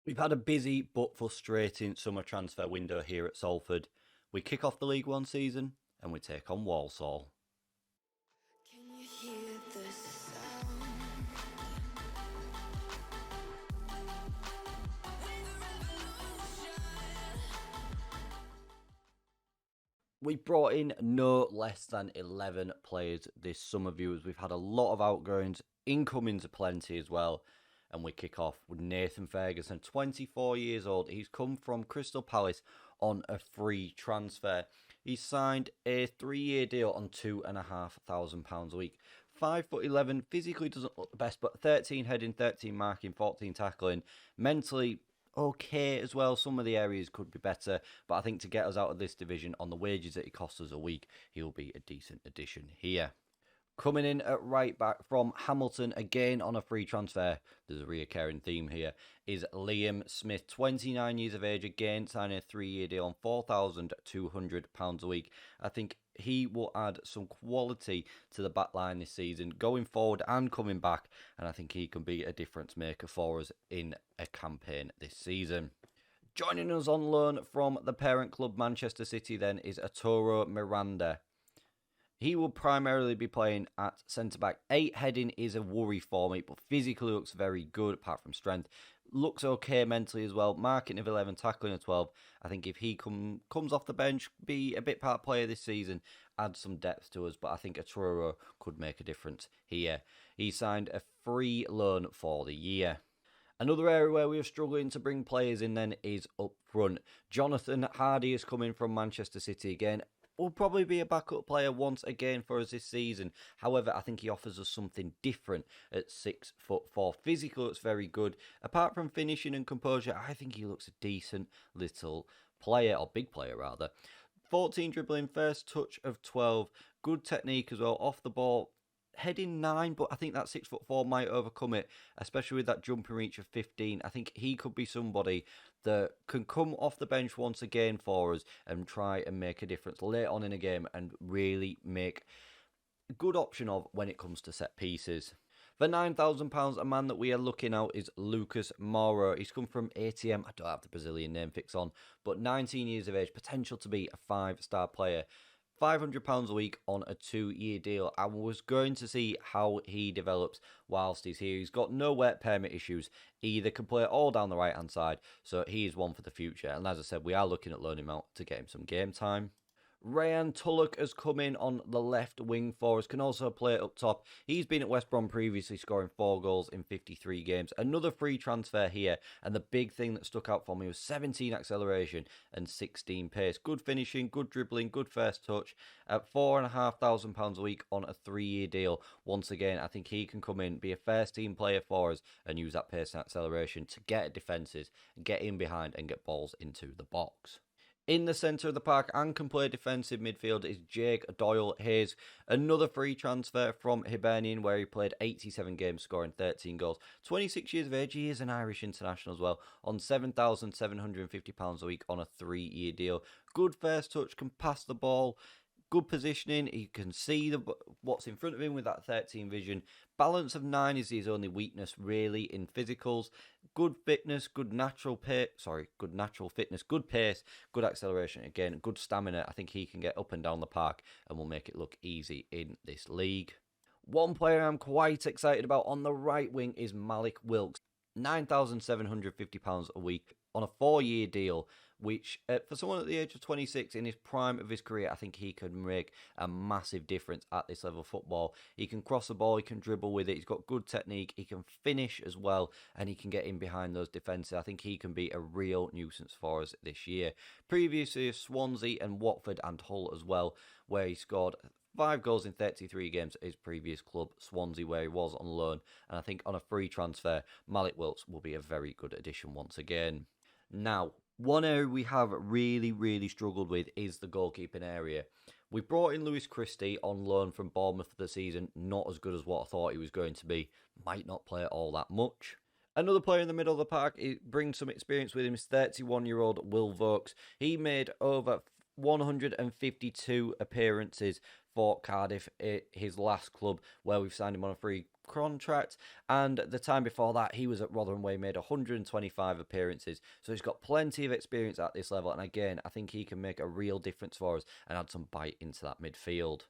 We've had a busy but frustrating summer transfer window here at Salford. We kick off the League One season and we take on Walsall. Can you hear the sound? We brought in no less than 11 players this summer, viewers. We've had a lot of outgoings, incomings aplenty as well. And we kick off with Nathan Ferguson, 24 years old. He's come from Crystal Palace on a free transfer. He's signed a 3-year deal on £2,500 a week. 5'11", physically doesn't look the best, but 13 heading, 13 marking, 14 tackling. Mentally, okay as well. Some of the areas could be better, but I think to get us out of this division on the wages that he costs us a week, he'll be a decent addition here. Coming in at right back from Hamilton, again on a free transfer, there's a reoccurring theme here, is Liam Smith, 29 years of age, again signing a 3-year deal on £4,200 a week. I think he will add some quality to the back line this season, going forward and coming back, and I think he can be a difference maker for us in a campaign this season. Joining us on loan from the parent club Manchester City then is Arturo Miranda. He will primarily be playing at centre-back. 8 heading is a worry for me, but physically looks very good apart from strength. Looks okay mentally as well. Marking of 11, tackling of 12. I think if he comes off the bench, be a bit part player this season, add some depth to us. But I think Arturo could make a difference here. He signed a free loan for the year. Another area where we are struggling to bring players in then is up front. Jonathan Hardy is coming from Manchester City again. Will probably be a backup player once again for us this season. However, I think he offers us something different at 6'4". Physically looks very good. Apart from finishing and composure, I think he looks a decent little player, or big player rather. 14 dribbling, first touch of 12. Good technique as well, off the ball. Heading 9, but I think that 6'4" might overcome it, especially with that jumping reach of 15. I think he could be somebody that can come off the bench once again for us and try and make a difference late on in a game and really make a good option of when it comes to set pieces. For £9,000, a man that we are looking out is Lucas Morrow. He's come from ATM. I don't have the Brazilian name fix on, but 19 years of age, potential to be a 5-star player. £500 a week on a 2-year deal. I was going to see how he develops whilst he's here. He's got no work permit issues. He either can play all down the right-hand side, so he is one for the future. And as I said, we are looking at loaning him out to get him some game time. Ryan Tulloch has come in on the left wing for us, can also play up top. He's been at West Brom previously, scoring 4 goals in 53 games. Another free transfer here, and the big thing that stuck out for me was 17 acceleration and 16 pace. Good finishing, good dribbling, good first touch. At £4,500 a week on a 3-year deal. Once again, I think he can come in, be a first team player for us, and use that pace and acceleration to get at defences, get in behind and get balls into the box. In the centre of the park and can play defensive midfield is Jake Doyle Hayes. Another free transfer from Hibernian where he played 87 games scoring 13 goals. 26 years of age, he is an Irish international as well, on £7,750 a week on a 3-year deal. Good first touch, can pass the ball. Good positioning, he can see what's in front of him with that 13 vision. Balance of 9 is his only weakness really in physicals. Good fitness, good natural fitness, good pace, good acceleration. Again, good stamina. I think he can get up and down the park and will make it look easy in this league. One player I'm quite excited about on the right wing is Malik Wilkes. £9,750 a week on a 4-year deal, which for someone at the age of 26 in his prime of his career, I think he can make a massive difference at this level of football. He can cross the ball, he can dribble with it, he's got good technique, he can finish as well, and he can get in behind those defences. I think he can be a real nuisance for us this year. Previously, Swansea and Watford and Hull as well, where he scored 5 goals in 33 games at his previous club, Swansea, where he was on loan. And I think on a free transfer, Malik Wilkes will be a very good addition once again. Now, one area we have really struggled with is the goalkeeping area. We brought in Lewis Christie on loan from Bournemouth for the season. Not as good as what I thought he was going to be. Might not play all that much. Another player in the middle of the park, it brings some experience with him, is 31-year-old Will Vokes. He made over 152 appearances for Cardiff, his last club, where we've signed him on a free contract, and the time before that he was at Rotherham where he made 125 appearances, so he's got plenty of experience at this level, and again I think he can make a real difference for us and add some bite into that midfield.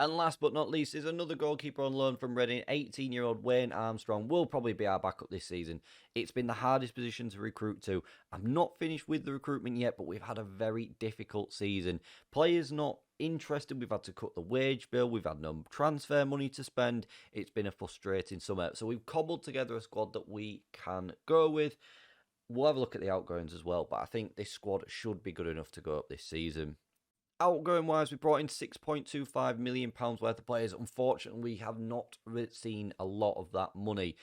And last but not least is another goalkeeper on loan from Reading. 18-year-old Wayne Armstrong will probably be our backup this season. It's been the hardest position to recruit to. I'm not finished with the recruitment yet, but we've had a very difficult season. Players not interested. We've had to cut the wage bill. We've had no transfer money to spend. It's been a frustrating summer. So we've cobbled together a squad that we can go with. We'll have a look at the outgoings as well, but I think this squad should be good enough to go up this season. Outgoing wise, we brought in £6.25 million worth of players. Unfortunately, we have not seen a lot of that money.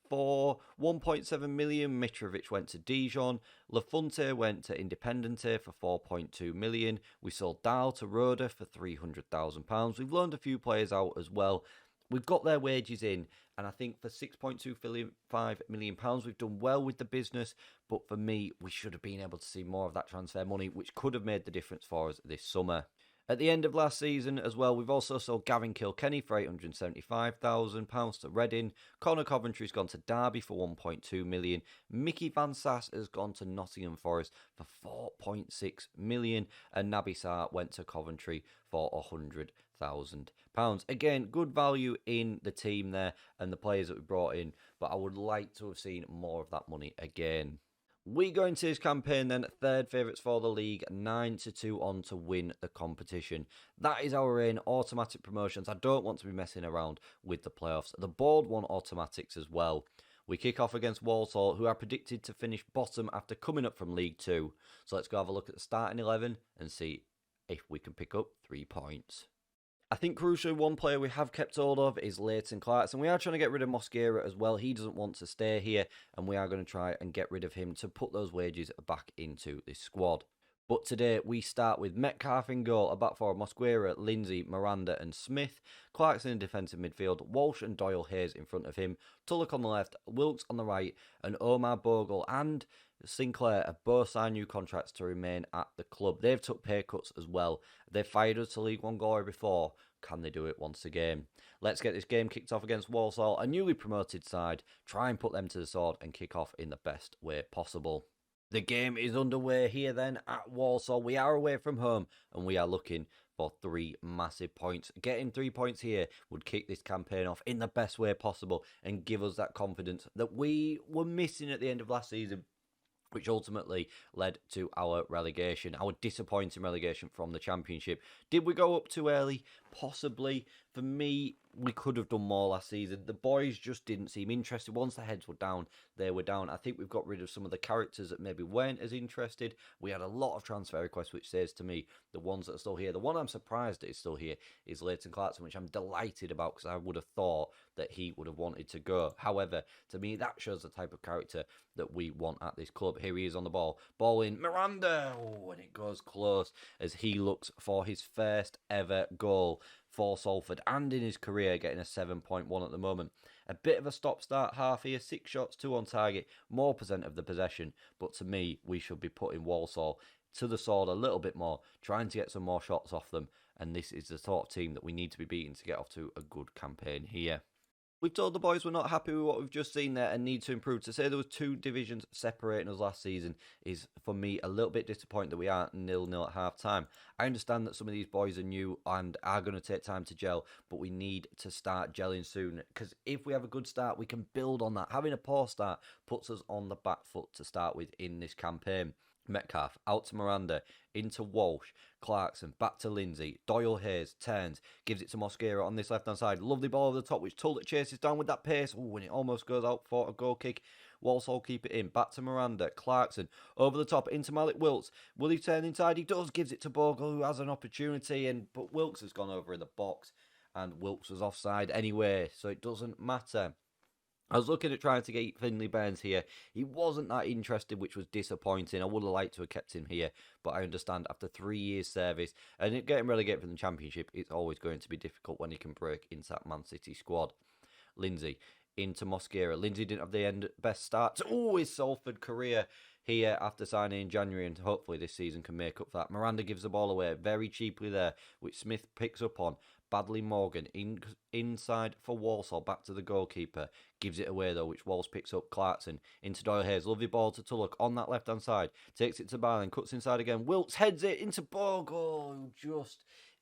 For 1.7 million, Mitrovic went to Dijon. Lafonte went to Independente for 4.2 million. We sold Doyle to Roda for £300,000. We've loaned a few players out as well. We've got their wages in, and I think for £6.25 million, we've done well with the business. But for me, we should have been able to see more of that transfer money, which could have made the difference for us this summer. At the end of last season as well, we've also sold Gavin Kilkenny for £875,000 to Reading. Connor Coventry's gone to Derby for 1.2 million. Mickey Van Sass has gone to Nottingham Forest for 4.6 million. And Naby Sarr went to Coventry for £100,000. Again, good value in the team there and the players that we brought in, but I would like to have seen more of that money again. We go into this campaign then third favourites for the league, 9-2 on to win the competition. That is our aim, automatic promotions. I don't want to be messing around with the playoffs. The board want automatics as well. We kick off against Walsall, who are predicted to finish bottom after coming up from League 2. So let's go have a look at the starting 11 and see if we can pick up 3 points. I think crucially one player we have kept hold of is Leighton Clarkson. We are trying to get rid of Mosquera as well. He doesn't want to stay here, and we are going to try and get rid of him to put those wages back into this squad. But today we start with Metcalfe in goal, a back four, Mosquera, Lindsay, Miranda and Smith, Clarkson in defensive midfield, Walsh and Doyle Hayes in front of him, Tulloch on the left, Wilkes on the right, and Omar Bogle and Sinclair have both signed new contracts to remain at the club. They've took pay cuts as well. They've fired us to League One glory before. Can they do it once again? Let's get this game kicked off against Walsall, a newly promoted side. Try and put them to the sword and kick off in the best way possible. The game is underway here then at Walsall. We are away from home and we are looking for 3 massive points. Getting 3 points here would kick this campaign off in the best way possible and give us that confidence that we were missing at the end of last season, which ultimately led to our relegation, our disappointing relegation from the Championship. Did we go up too early? Possibly. For me, we could have done more last season. The boys just didn't seem interested. Once the heads were down, they were down. I think we've got rid of some of the characters that maybe weren't as interested. We had a lot of transfer requests, which says to me, the ones that are still here. The one I'm surprised that is still here is Leighton Clarkson, which I'm delighted about because I would have thought that he would have wanted to go. However, to me, that shows the type of character that we want at this club. Here he is on the ball. Ball in, Miranda! Oh, and it goes close as he looks for his first ever goal for Salford and in his career, getting a 7.1 at the moment. A bit of a stop-start half here, 6 shots, 2 on target, more percent of the possession, but to me, we should be putting Walsall to the sword a little bit more, trying to get some more shots off them, and this is the sort of team that we need to be beating to get off to a good campaign here. We've told the boys we're not happy with what we've just seen there and need to improve. To say there was 2 divisions separating us last season is, for me, a little bit disappointing that we aren't 0-0 at half-time. I understand that some of these boys are new and are going to take time to gel, but we need to start gelling soon, because if we have a good start, we can build on that. Having a poor start puts us on the back foot to start with in this campaign. Metcalfe, out to Miranda, into Walsh, Clarkson, back to Lindsay, Doyle Hayes, turns, gives it to Mosquera on this left-hand side. Lovely ball over the top, which Tulloch chases down with that pace. Oh, and it almost goes out for a goal kick. Walsall keep it in, back to Miranda, Clarkson, over the top, into Malik Wilkes. Will he turn inside? He does, gives it to Bogle, who has an opportunity, but Wilkes has gone over in the box, and Wilkes was offside anyway, so it doesn't matter. I was looking at trying to get Finley Burns here. He wasn't that interested, which was disappointing. I would have liked to have kept him here, but I understand after 3 years' service and getting relegated from the Championship, it's always going to be difficult when he can break into that Man City squad. Lindsay into Mosquera. Lindsay didn't have the best start to his Salford career here after signing in January, and hopefully this season can make up for that. Miranda gives the ball away very cheaply there, which Smith picks up on. Badley Morgan inside for Walsall, back to the goalkeeper. Gives it away though, which Walsh picks up. Clarkson into Doyle Hayes. Lovely ball to Tulloch on that left hand side. Takes it to Bearlenation, cuts inside again. Wilkes heads it into Bogle.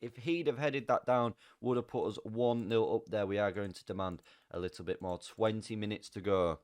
If he'd have headed that down, would have put us 1-0 up there. We are going to demand a little bit more. 20 minutes to go.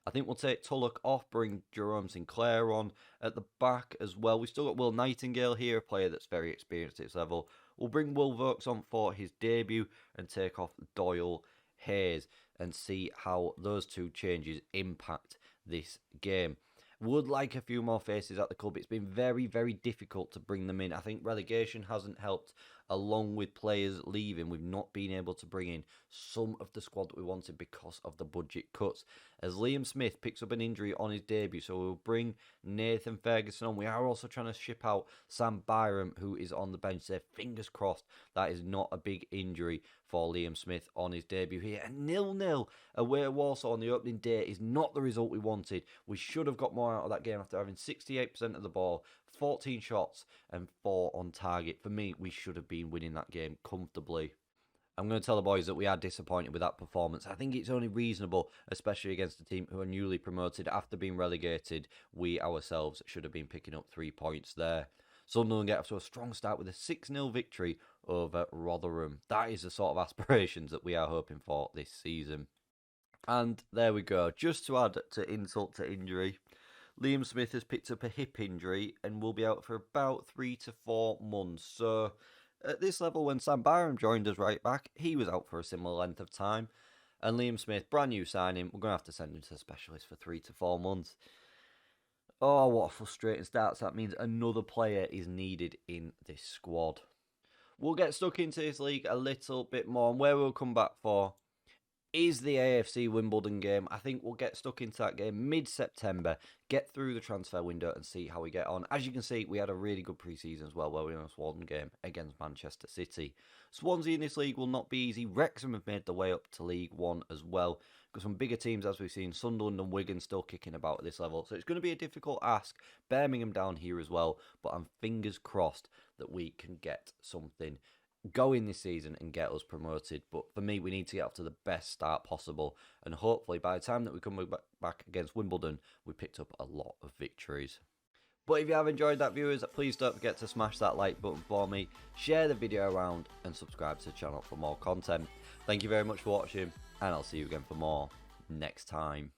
I think we'll take Tulloch off, bring Jerome Sinclair on at the back as well. We've still got Will Nightingale here, a player that's very experienced at this level. We'll bring Will Wilkes on for his debut and take off Doyle Hayes and see how those two changes impact this game. Would like a few more faces at the club. It's been very, very difficult to bring them in. I think relegation hasn't helped, along with players leaving. We've not been able to bring in some of the squad that we wanted because of the budget cuts. As Liam Smith picks up an injury on his debut, so we'll bring Nathan Ferguson on. We are also trying to ship out Sam Byram, who is on the bench there. Fingers crossed that is not a big injury for Liam Smith on his debut here. And 0-0 away at Walsall on the opening day is not the result we wanted. We should have got more out of that game after having 68% of the ball, 14 shots and 4 on target. For me, we should have been winning that game comfortably. I'm going to tell the boys that we are disappointed with that performance. I think it's only reasonable, especially against a team who are newly promoted after being relegated. We ourselves should have been picking up 3 points there. Sunderland get off to a strong start with a 6-0 victory over Rotherham. That is the sort of aspirations that we are hoping for this season. And there we go. Just to add to insult to injury, Liam Smith has picked up a hip injury and will be out for about 3 to 4 months. So at this level, when Sam Byram joined us right back, he was out for a similar length of time. And Liam Smith, brand new signing, we're going to have to send him to a specialist for 3 to 4 months. Oh, what a frustrating start. So that means another player is needed in this squad. We'll get stuck into this league a little bit more, and where we'll come back for is the AFC Wimbledon game. I think we'll get stuck into that game mid-September, get through the transfer window and see how we get on. As you can see, we had a really good pre-season as well, where we lost one game against Manchester City. Swansea in this league will not be easy. Wrexham have made the way up to League One as well. Got some bigger teams, as we've seen. Sunderland and Wigan still kicking about at this level. So it's going to be a difficult ask. Birmingham down here as well. But I'm fingers crossed that we can get something going this season and get us promoted. But for me, we need to get off to the best start possible, and hopefully by the time that we come back against Wimbledon, we picked up a lot of victories. But if you have enjoyed that, viewers, please don't forget to smash that like button for me, share the video around and subscribe to the channel for more content. Thank you very much for watching, and I'll see you again for more next time.